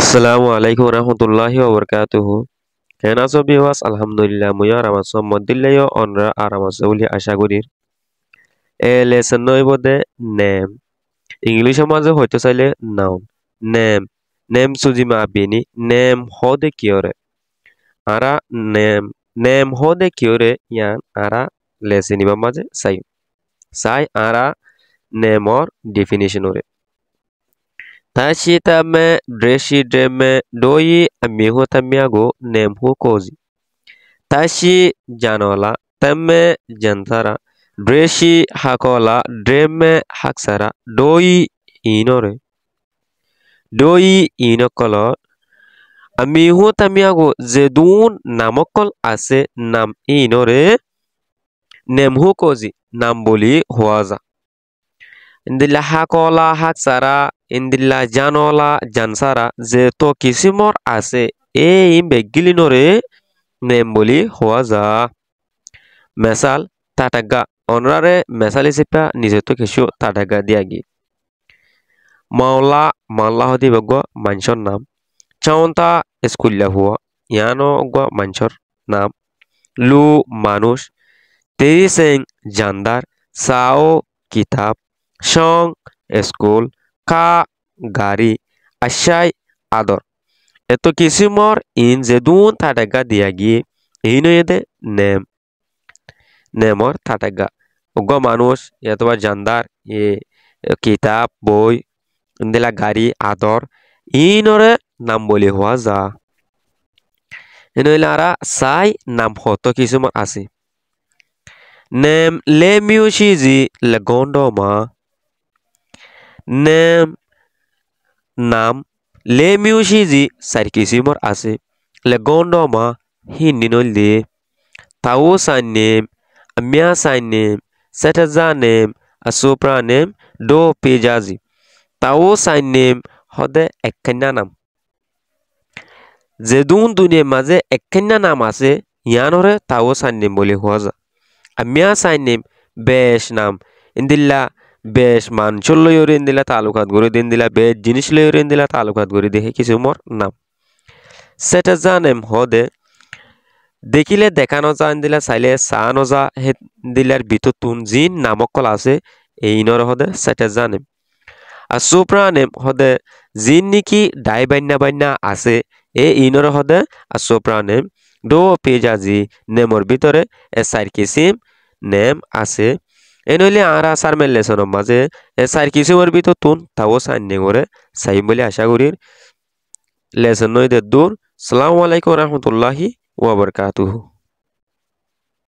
Assalamu alaikum warahmatullahi wabarakatuh. Kenaso biwas alhamdulillah muya ramaso modillayo onra aramaso uli আশা করি lesson নইবদে name English মাঝে হইতে চাইলে noun name সুজিমা আবিনি name হদে কিয়রে আরা name হদে কিয়রে ইয়ান আরা lesson ইবা মাঝে চাই আরা name or definition ওরে Tashi tame dreshi dreme doi amihu tamiago nemhu kozi. Tashi janola tame jantara dreshi hakola dreme haksara doi inore. Doi inokolo amihu tamiago zedun namokol ase nam inore nemhu kozi nam boli huaza. Indilla hakola haksara indilla janola jansara je to kisimor ase imbe gilinore nemboli huaza mesal tataga onrare mesal isipa nije to kishu tataga diagi maula malla hodi bagwa manchor nam chaunta eskulla huwa yano gwa manchor nam lu manush teriseng jandar sao kitab Shong school ka gari ashai ador eto kisimor in zedun tataga diagi ino yede nemor tataga ugo manush yatwa jandar kitab boy indela gari ador inore nam boli hua za ino ilara sai nam hoto kisimor asi nem lemiushizi legondoma nam lemiushizi sarkisimor ase legondoma hininolde tawo sanem amya sanem setazanem asopranem do pejazi tawo sanem hode ekkenna nam zedun dunie maze ekkenna nam ase yanore tawo sanem bole huaza amya sanem besh nam indilla বেশ মানচল লয়রে ইন্দিলা তালুকাত গরি দিলা বেশ জিনিস লয়রে ইন্দিলা তালুকাত গরি দেখে কিছু মোর নাম সেটা জানেম হদে দেখিলে দেখানো যা ইন্দিলা চাইলে চানো যা হে দিলার ভিতর তুন জিন নামকল আছে এই নর হদে সেটা জানেম আর সুপ্রানেম হদে জিন নিকি ডাই বান্যা আছে এ ইনর হদে আর সুপ্রানেম দো পেজাজি নেমর ভিতরে এ সাইর কিসিম নেম আছে Enoli ara sar lesson maze esar kisumor bito tun tawo sanne gore sai bole asha gurir lesson noy de dur assalamu alaikum warahmatullahi wabarakatuh